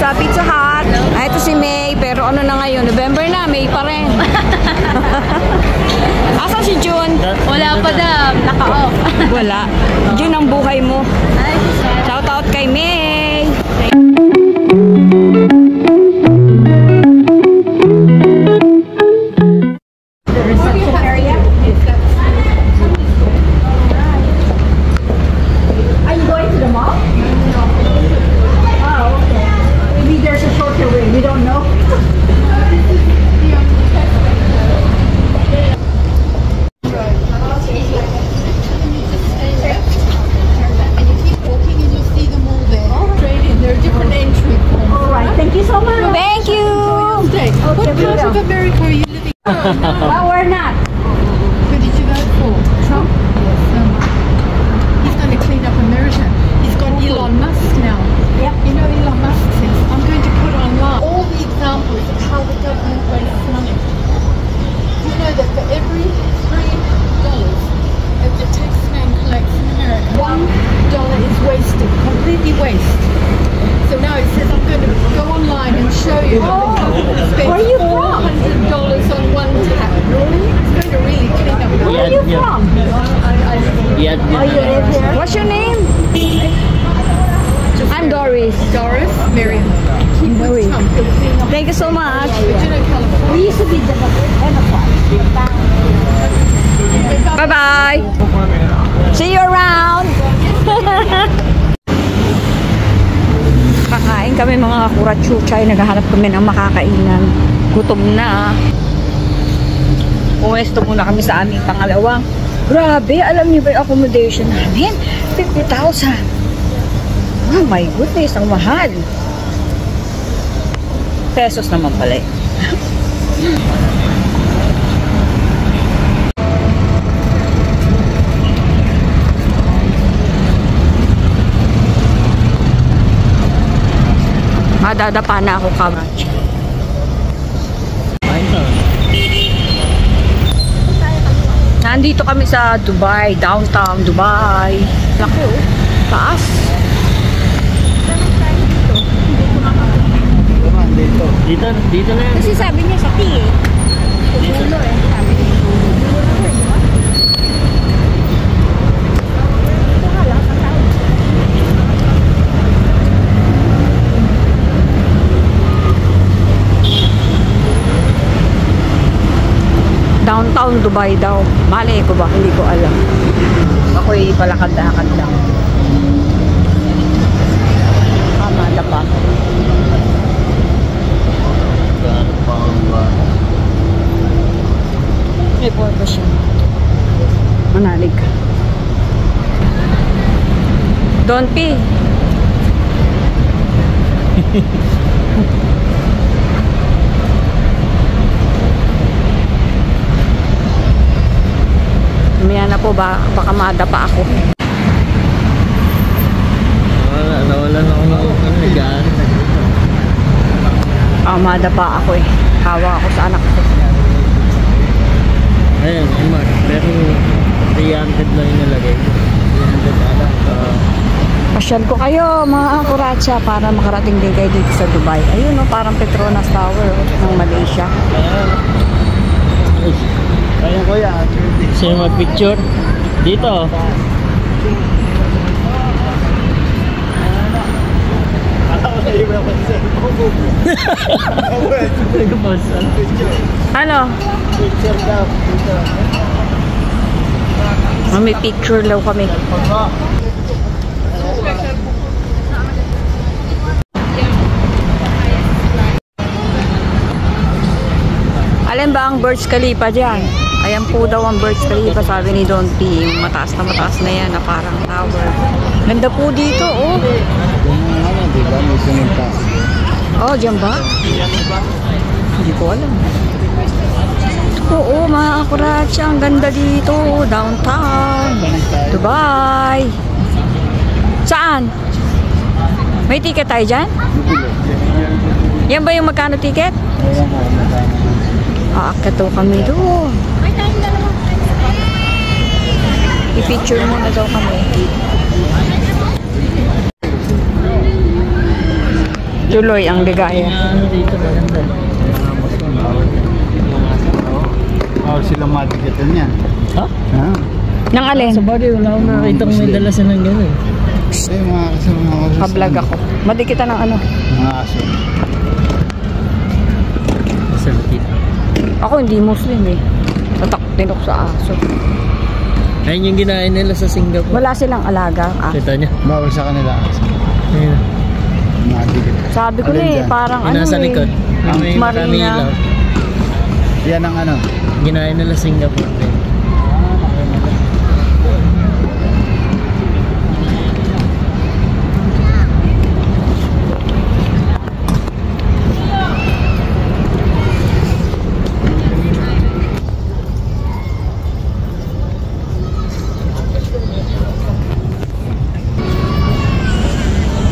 sa Pizza Hut. Ah, ito si May, pero ano na ngayon? November na, May pa rin. Asa si June? Wala pa daw, naka-off. Wala. June ang buhay mo. Shout out kay May. Well, we're not. Who did you vote for? Trump? He's going to clean up America. He's got Elon Musk now. Yep. You know Elon Musk says, I'm going to put online all the examples of how the government wastes money. You know that for every $3 that the taxman collects in America, $1 is wasted, completely waste. So now it says I'm going to go online and show you that the government spends Where are you from? $400 on one tab. It's going to really clean up. Where are you from? Yeah. Oh, you live here? What's your name? I'm Doris. Doris, Miriam. Doris. Trump, he'll clean up. Thank you so much. But you know, California. We used to be the Bye-bye. See you around. Kakain kami mga kurachuchay. Naghahanap kami ng makakainan. Gutom na. Pumesto muna kami sa aming pangalawa. Grabe, alam niyo ba yung accommodation namin? 50,000. Oh my goodness, ang mahal. Pesos naman pala eh. Madadapa na ako kamach. Nandito kami sa Dubai, downtown Dubai. Laki oh, taas. Dito na yan. Kasi sabi niya sa T eh. Dulo eh, sabi niya. Downtown Dubai daw. Malay ko ba? Hindi ko alam. Ako'y palakad-lakad lang. Kamada pa. May purpose siya. Manalig ka. Don't pee. Mamaya na po ba, baka madapa ako. Nawala na ako ng higaan. Madapa ako eh. Hawa ako sa anak ko. Ayun, Mark. Pero 300 lang yung nalagay. 300 alam. Pasyal ko kayo mga kuratsa para makarating din kayo dito sa Dubai. Ayun o, parang Petronas Tower ng Malaysia. Kaya ko yan. Sino mag-picture? Dito. Ano? Picture daw. May picture daw kami. Alam ba ang Burj Khalifa dyan? Ayan po daw ang Burj Khalifa, sabi ni Don P. Yung mataas na yan na parang tower. Ganda po dito, oh. Oh, dyan ba? Hindi ko alam. Oo, mga kuratsa, ang ganda dito. Downtown. Dubai. Saan? May ticket tayo dyan? Yan ba yung magkano ticket? Aakyat daw kami doon. I-picture muna daw kami. Tuloy ang ligaya. Ano dito maganda. Bawal silang matikitan yan. Ha? Ha? Nang alin? Sa bagay, wala akong nakakita kung may dala siya ng gano'n. Ay, mga kasama ako sa Ka-vlog ako. Madikita ng ano. mga aso. Sa latit. Ako hindi Muslim eh. Tataktin ako sa aso. Ayun yung ginain nila sa Singapore. Wala silang alaga. Kita niya. Bawal sa kanila aso. Ayun. Matikit. Sabi ko na Alin eh, dyan? parang Yung ano nasa eh. likod. Ang May maraming Marina. ilaw. Yan ang ano. Ginain nila Singapore.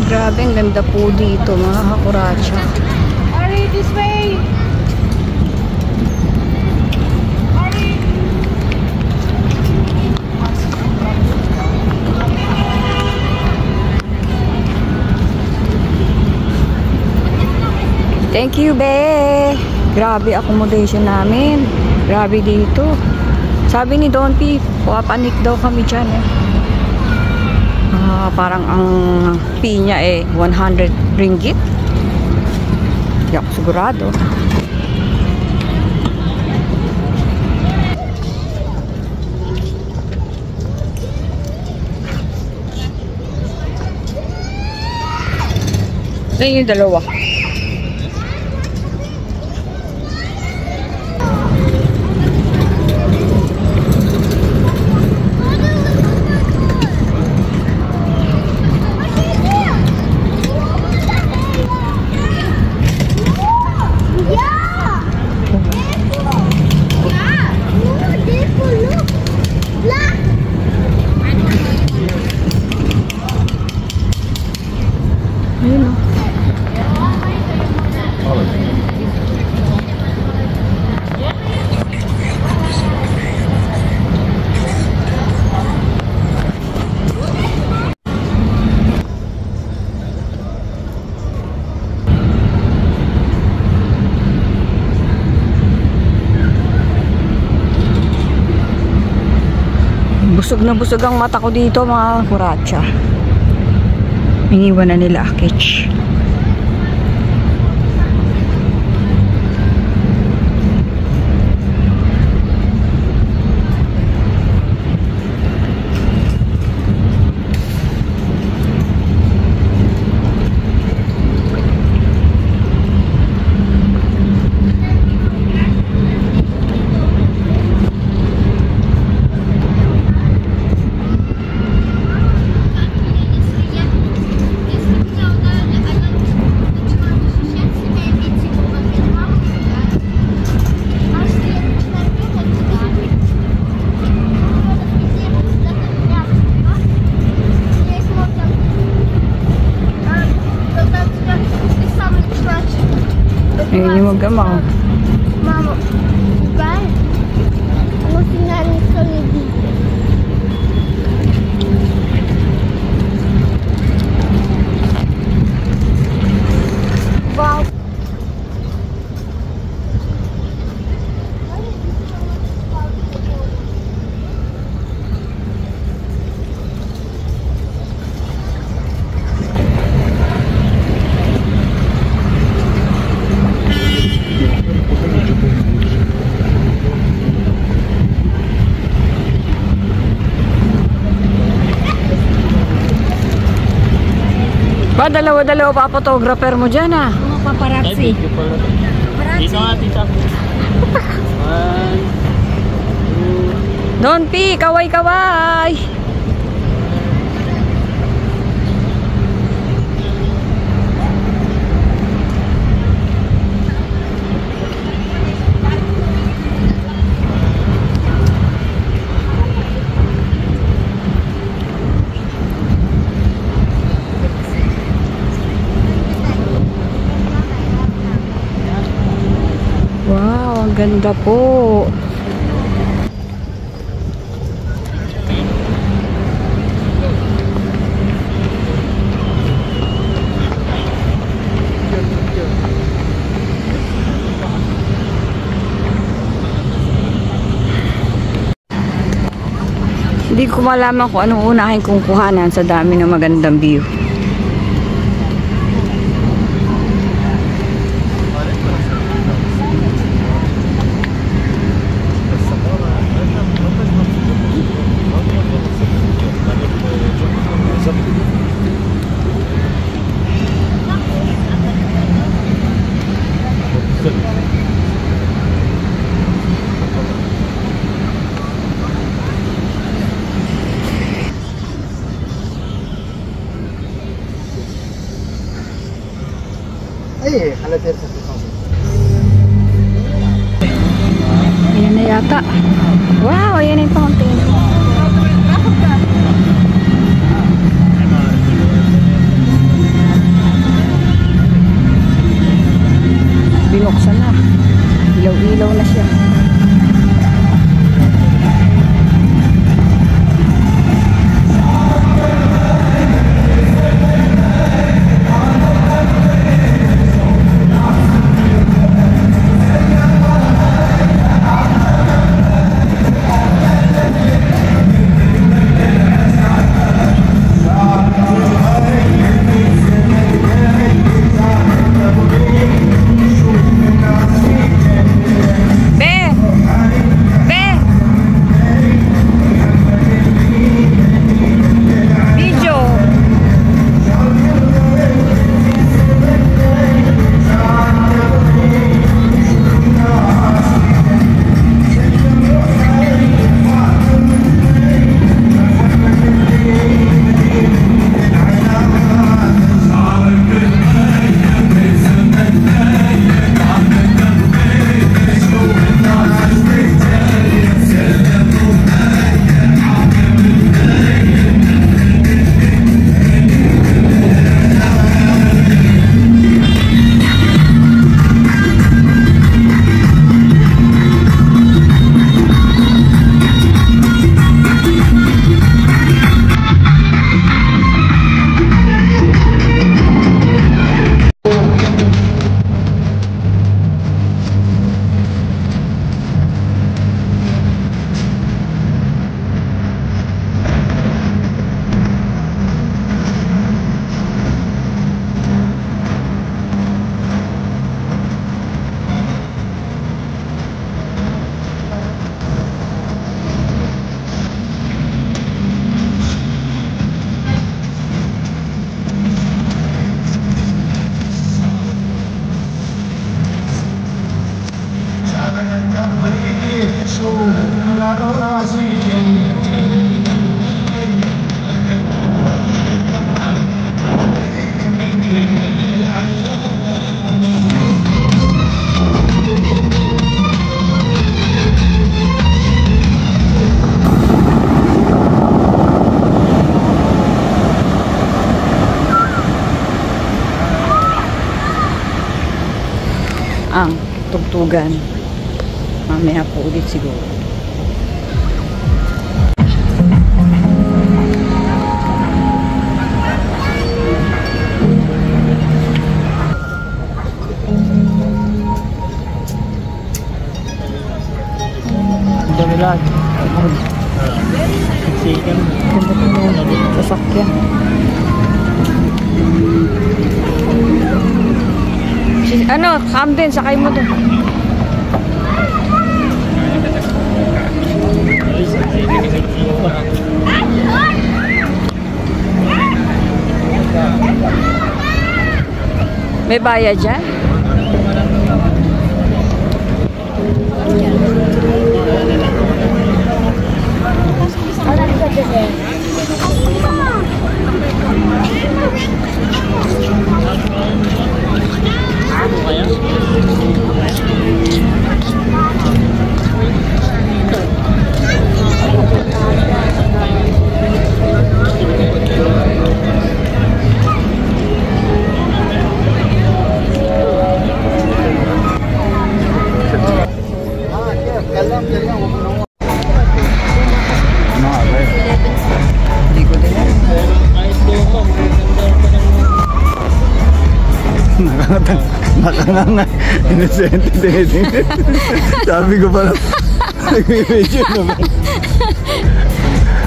Grabe, ang ganda po dito mga kakuracha. Ari, this way! Ari! Thank you, be. Grabe accommodation namin. Grabe dito. Sabi ni Don P, papanik daw kami dyan eh. Parang ang fee niya eh 100 ringgit. Hindi ako sigurado. Yan yung dalawa. Ayun o. Busog na busog ang mata ko dito mga kuracha. Iniwan na nila Akich. Ayun yung magama. Mama, bukan. Mesti nangis kali ni. Wow. Ba, dalawa-dalawa pa photographer mo dyan ah. Mga Ay, paparazzi. video pala. Dito nga, tita. 1, 2. Don P, kaway-kaway. Wow, ang ganda po. Hindi ko malaman kung anong unahin kong kuhanan sa dami ng magandang view. Ay, halater sa ito. Ayan na yata. Wow, ayan na yung fountain. Binuksan na. Ilaw-ilaw na siya. Ang tugtugan. Mamaya po ulit siguro. Ang dami lahat. Siksikan. Ganda po yung sasakyan. Ano, Camden, sakay mo doon. May bayad dyan? Hindi ko din. Nakanganga. Innocent. Sabi ko pala. Nag-video naman.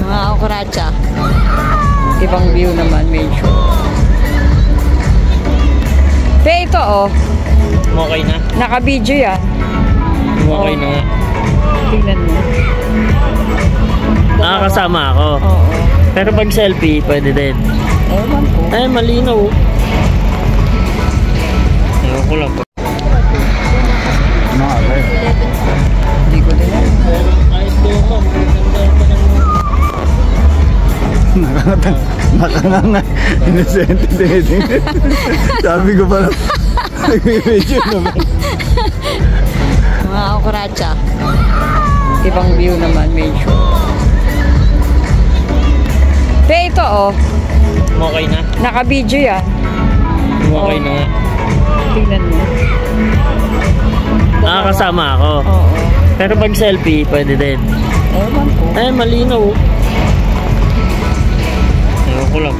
Mga okratsa. Ibang view naman medyo. Pero ito oh. Okay na. Naka-video yan. Okay na nga. Tingnan mo. Nakakasama ako. Oo. Pero pag selfie, pwede din. Ewan ko. Ay, malinaw. Ewan ko lang. Ano nga ba yun? Hindi ko din alam. Kahit doon, Nakanganga. Inosente din. Sabi ko pala. Nag-video naman. Mga okratsa. Ibang view naman medyo. Pero ito oh. okay na. Naka-video yan. Okay na nga. Tingnan mo. Nakakasama ako. Oo. Pero pag selfie, pwede din. Ewan ko. Ay, malinaw. Ewan ko lang.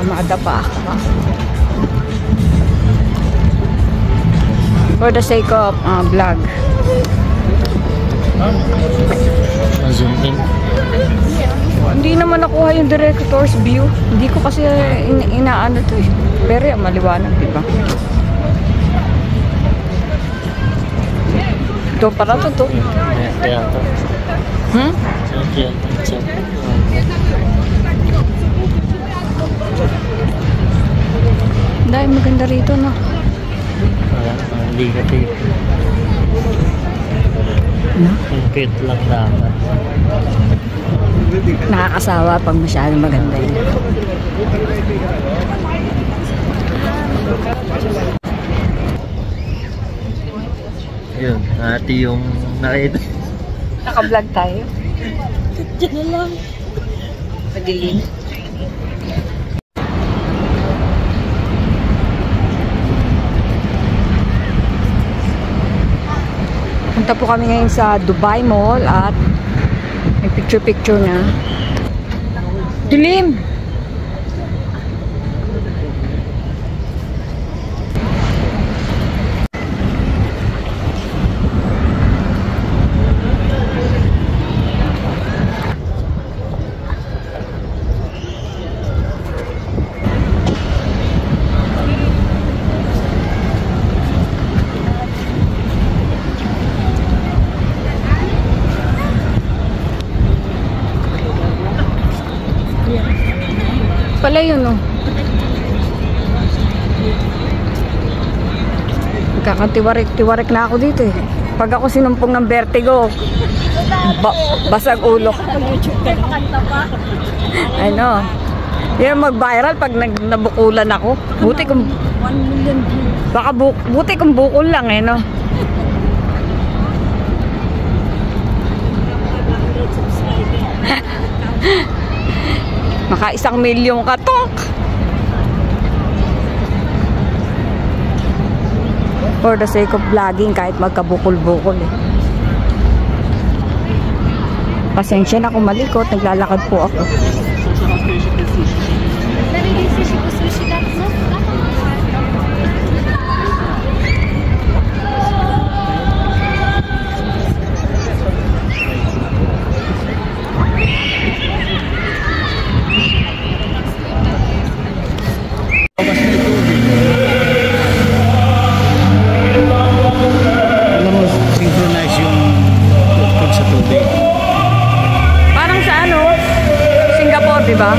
Madapa ako. For the sake of vlog. Zoom in. Hindi naman nakuha yung director's view. Hindi ko kasi inaano to eh. Pero yung maliwanag, di ba? Ito para to. Kaya to. Hmm? Dahil maganda rito, no? Hindi ka tayo. No? Ang cute lang dapat. Nakakasawa pag masyadong maganda yun. Yun, ati yung nakita. Naka-vlog tayo. Diyan na lang. Padilim. Punta po kami ngayon sa Dubai Mall at may picture-picture na. Dilim! pala yun, oh. Kakatiwarik-tiwarik na ako dito eh. Pag ako sinumpong ng vertigo, basag ulo. Ano? Yan mag-viral pag nabukulan ako. Buti kung 1 million views. Baka buti kung bukol lang eh, no? Maka 1 milyon katok. For the sake of vlogging, kahit magkabukol-bukol eh. Pasensya na kung malikot, naglalakad po ako. Alam mo, synchronize yung tugtog sa tubig. Parang sa ano, Singapore, di ba?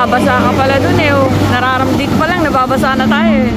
Nababasa ka pala dun eh. Oh. Nararamdik pa lang, nababasa na tayo eh.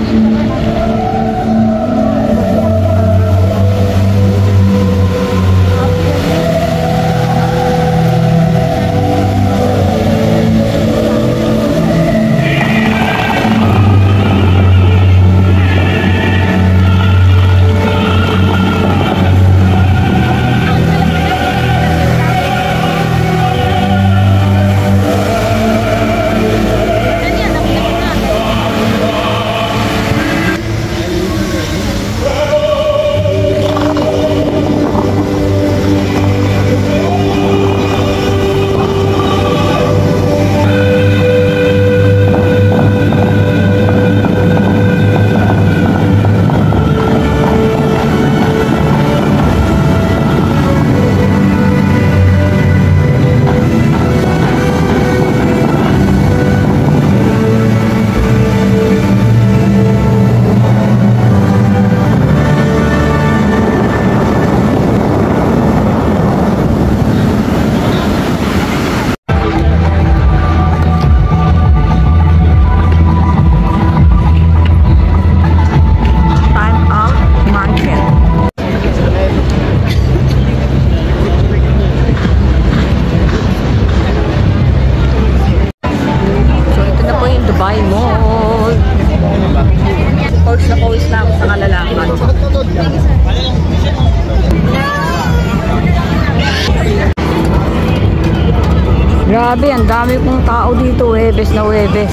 Grabe, ang dami pong tao dito, Huwebes na Huwebes.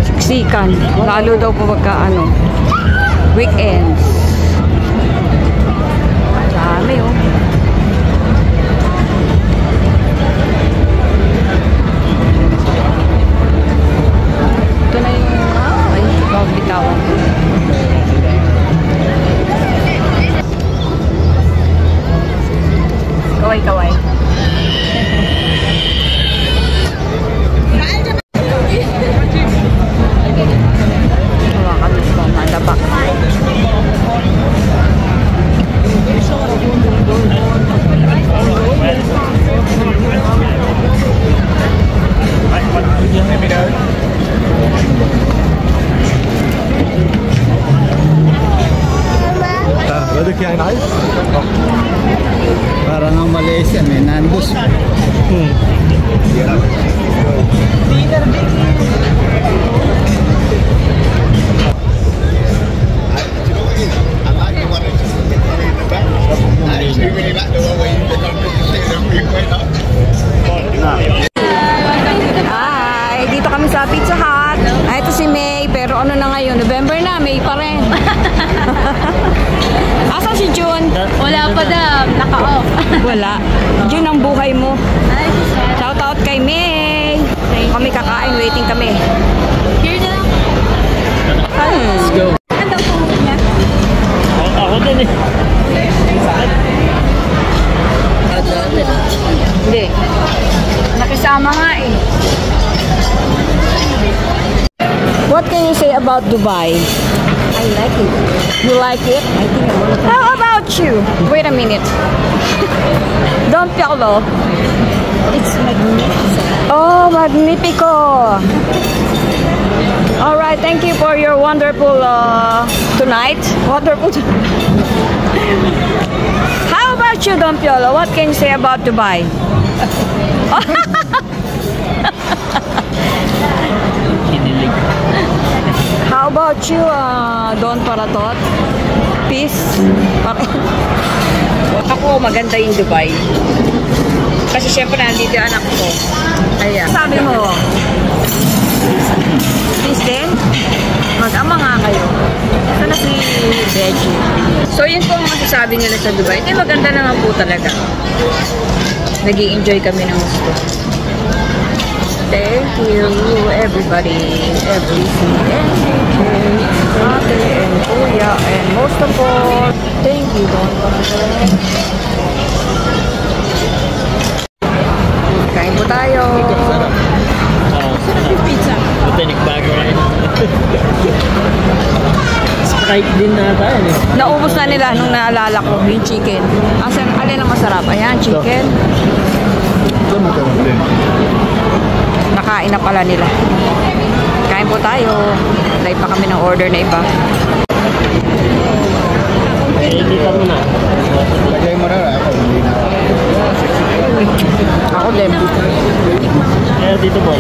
Siksikan, lalo daw po pagka weekends. Dami oh. Ito na yung bitawan. Kaway-kaway. Parang ang Malaysia, may Nandos. Hi! Dito kami sa Pizza Hut. Ito si May, pero ano na ngayon? November na, May pa rin. Asan si June? Wala pa daw. Naka-off. Wala. June ang buhay mo. Shout out kay May. Kami kakain, waiting kami. Here na lang. Let's go. Ano po niya? Ako din eh. Hindi. Nakisama nga eh. What can you say about Dubai? I like it. You like it? I think I want to. How about you? Wait a minute. Don't piolo. It's magnificent. Oh, magnifico. All right, thank you for your wonderful tonight. Wonderful. How about you, Don Piolo? What can you say about Dubai? Kinilig. How about you, Don Paratot? Peace? Ako, maganda yung Dubai. Kasi syempre nandito yung anak ko. Ayan. Sabi mo, peace din? Mag-ama nga kayo. Ito na si Reggie. So yun po ang masasabi nila sa Dubai. Ito maganda naman po talaga. Nag-i-enjoy kami ng gusto. Thank you everybody, everything and teachers, ate and kuya, and most of all, thank you Don Paratot. Kain po tayo. Sarap yung pizza. Buti nagbago rin. Sprite din na tayo eh. Naubos na nila nung naalala ko yung chicken. Asan, alin ang masarap? Ayan, chicken. Nakain na pala nila. Kain po tayo. Live pa kami ng order na iba. Dito mo na. Lagay mo na ako. Ako din. Kaya dito po.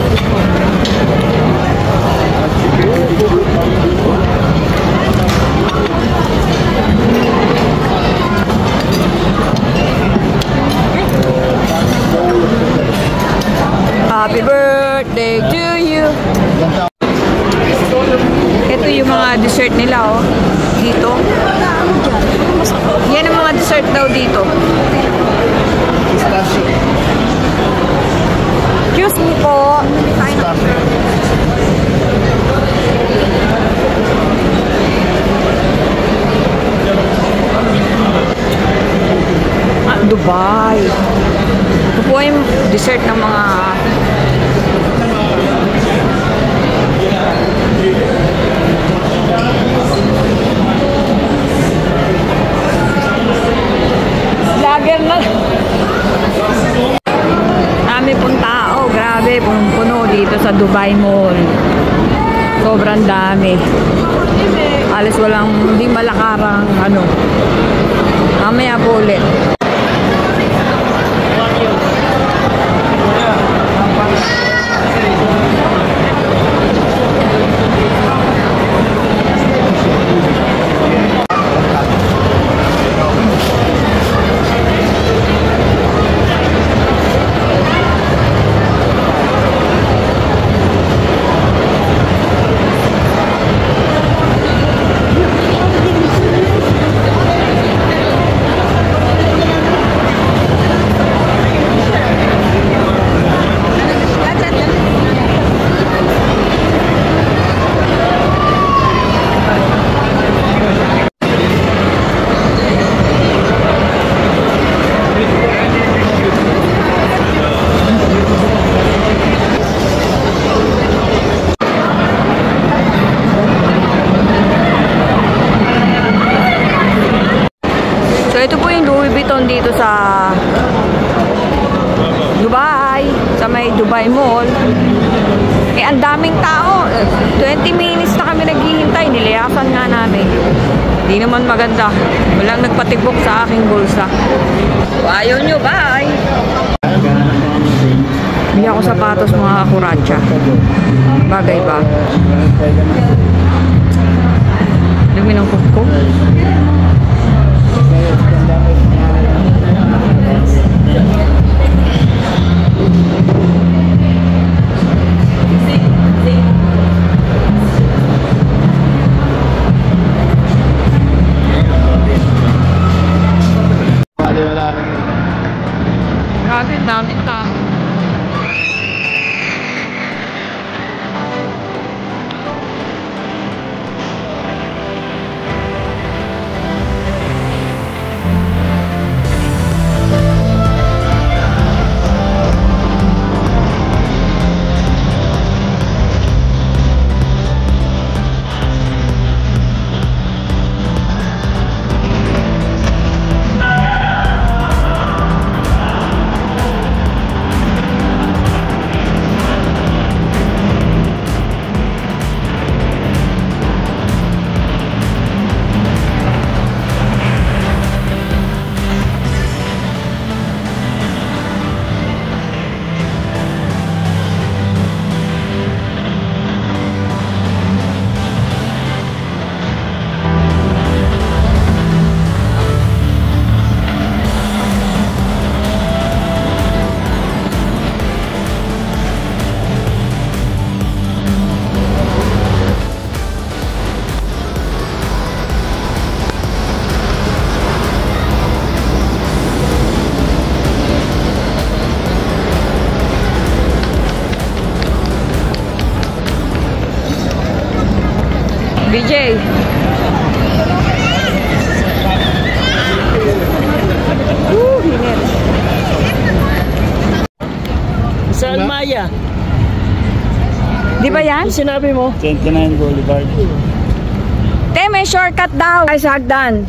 Happy birthday to you. Ito yung mga dessert nila, oh. Dito. Yan ang mga dessert daw dito. Excuse me po. Dubai. Ito po yung dessert ng mga vlogger na. Dami pong tao. Grabe, puno dito sa Dubai Mall. Sobrang dami. Alas walang, hindi malakarang ano. Mamaya po ulit. Dito sa Dubai, sa may Dubai Mall. Eh, ang daming tao. 20 minutes na kami naghihintay. Nilayasan nga namin. Hindi naman maganda. Walang nagpatibok sa aking bulsa. So, ayaw nyo, bye! Bili ako sapatos mga kakuracha. Bagay ba? Dumi ng kuko. Grabe, dami tao. BJ. Hinit. Sa Almaya. Di ba yan? Yung sinabi mo? 29 Boulevard. Te, may shortcut daw. Ay, sa hagdan.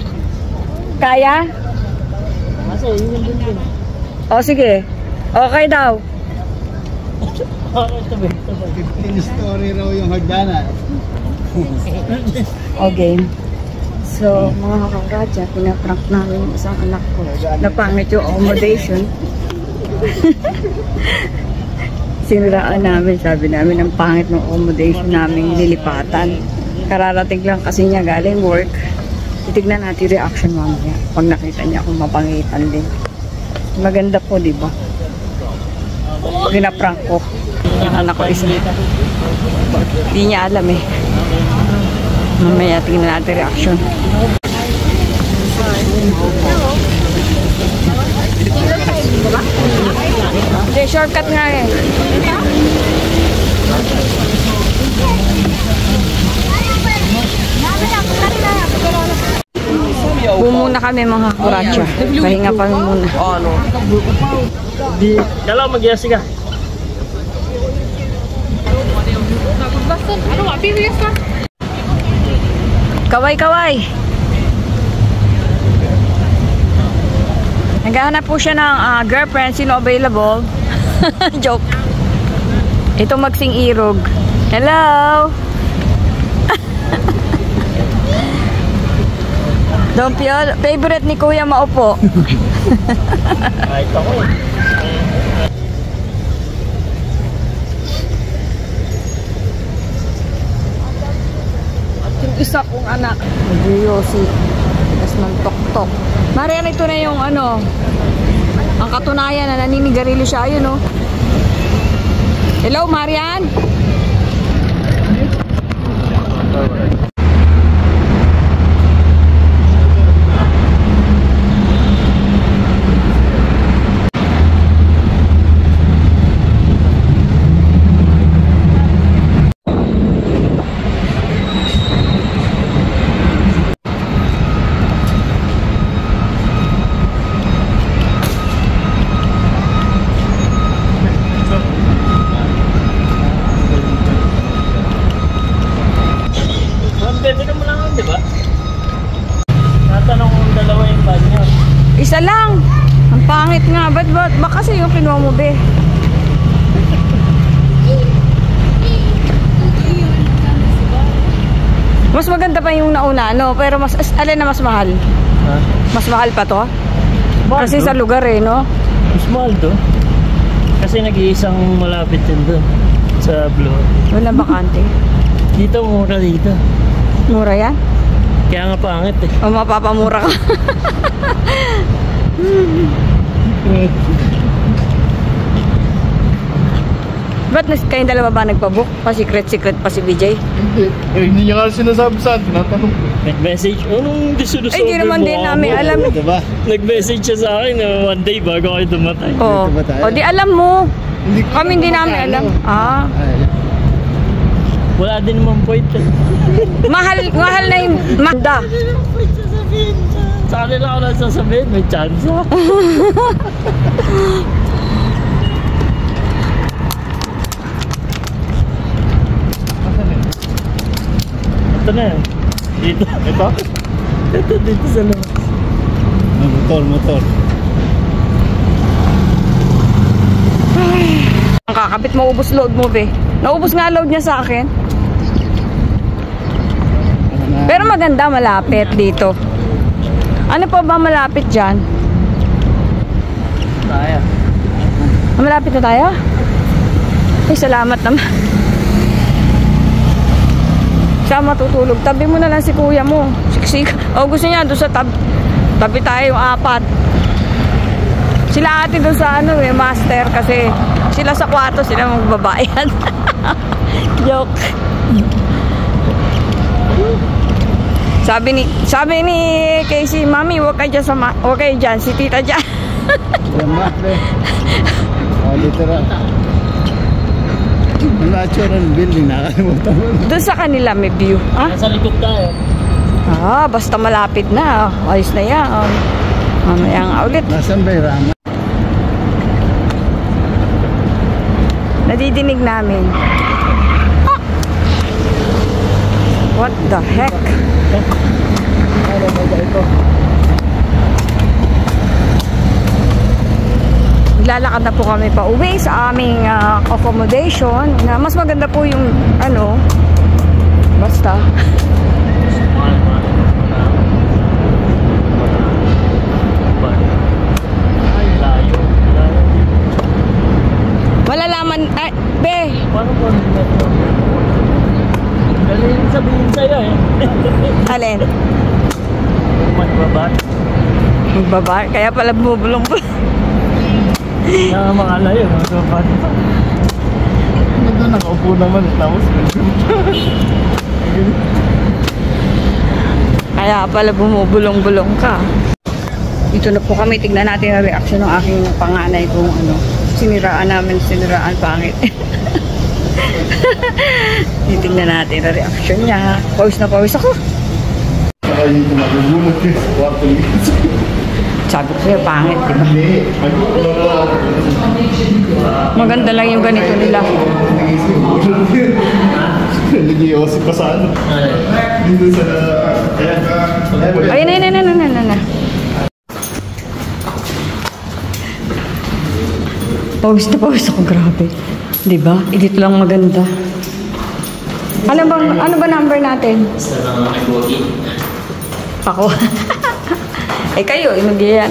Kaya? Kasi yun yung building. O, sige. Okay daw. Ito ba? 15 story raw yung hagdanan. Okay. So, mga kakradya, pinaprank namin yung isang anak ko. Napangit yung accommodation. Siniraan namin, sabi namin, ang pangit ng accommodation namin nilipatan. Kararating lang kasi niya galing work. Titignan natin reaction mamaya pag nakita niya kung mapangitan din. Maganda po, di ba? Pinaprank ko. Yung anak ko isa. Hindi niya alam eh. Mamaya tingnan natin reaction. Hindi, shortcut nga eh. Pumuna kami mga kuracha. Pahinga pa muna. Dalaw, mag-yasi ka. Kaway-kaway. Naghahanap po siya ng girlfriend. Sino available? Joke. Ito magsing irog. Hello! Don't feel favorite ni Kuya maupo. Kahit ako eh. Yung isa kong anak, Yosi. Tapos ng tok-tok. Marian, ito na yung ano, ang katunayan na naninigarilyo siya. Ayun, oh. Hello, Marian? Bebe mo lang, di ba? Natanong kung dalawa yung banyo. Isa lang. Ang pangit nga. Ba't ba kasi yung kinuha mo, be? Mas maganda pa yung nauna, no? Pero alin na mas mahal? Ha? Mas mahal pa to? Mahal Kasi to? sa lugar eh, no? Mas mahal to. Kasi nag-iisang malapit din doon. Sa Blue. Walang bakante. Dito, mura dito. Mura yan? Kaya nga pangit eh. O mapapamura ka. Ba't kayong dalawa ba nagpabook? Pa-secret pa si BJ? Hindi. Hindi niya nga sinasabi sa atin. Tinatanong ko. Nag-message. Anong disunod Ay, di naman din namin alam. Diba? Nag-message siya sa akin one day bago ako dumatay. Oh. Dito ba tayo? O di alam mo. Hindi ko Kami hindi namin alam. Ah. Ay, Wala din naman point eh. Mahal na yung Manda. Sa kanila ako lang sasabihin, may chance. Ito na yan. Dito. ito? Ito dito sa labas. Motor. Ang kakapit, maubos load mo, be. Naubos nga load niya sa akin. Pero maganda, malapit dito. Ano pa ba malapit dyan? Tayo. Malapit na tayo? Ay, salamat naman. Siya matutulog. Tabi mo na lang si kuya mo. Siksik. O gusto niya doon sa tabi tayo yung 4. Sila ate doon sa master kasi sila sa kwarto sila magbabayad. Joke. Sabi ni Casey, Mami, huwag kayo dyan, si tita dyan. Salamat, be. Literal. Ang natural building, nakalimutan mo. Doon sa kanila may view. Nasa likod tayo. Basta malapit na. Ayos na yan. Mamaya nga ulit. Nasaan ba yung Rama? Nadidinig namin. What the heck? Ano ba ito? Lalakad na po kami pa uwi sa aming accommodation na mas maganda po yung basta Ay, layo. malalaman be Paano po ito? Galing sabihin sa'yo eh. alin Magbabat. magbabar kaya pala bumubulong po. Na makalayo. Magbabat. Ito, nakaupo naman. Tapos, Kaya pala bumubulong-bulong ka. Dito na po kami. Tignan natin ang reaction ng aking panganay kung siniraan pangit. Titignan natin ang reaction niya. Pawis na pawis ako. saka yung magugulat kayo sa kwarto ni Kinsa. Sabi ko sa'yo, pangit, di ba? Maganda lang yung ganito nila. Nag-iosip pa sa ano. Dito sa... Ayun. Pawis na pawis ako, grabe. Di ba? Dito lang maganda. Ano ba number natin? Ako. Kayo, mag-iyan.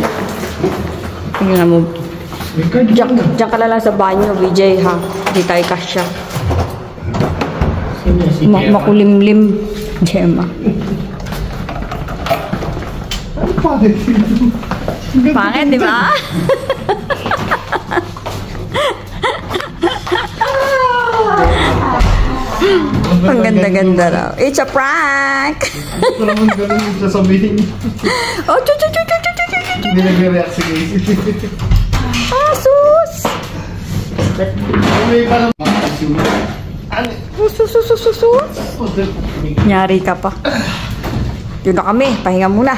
Tingnan mo. Diyan ka na lang sa banyo, BJ, ha? Di tayo kasya. Makulimlim, Gemma. Pangit, di ba? Ang ganda-ganda raw. It's a prank! Ito naman ganun yung sasabihin. Oh, Hindi nag-react si Casey. Asus! May parang... Sus! Nyari ka pa. Yun na kami. Pahinga muna.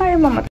Ay, mama.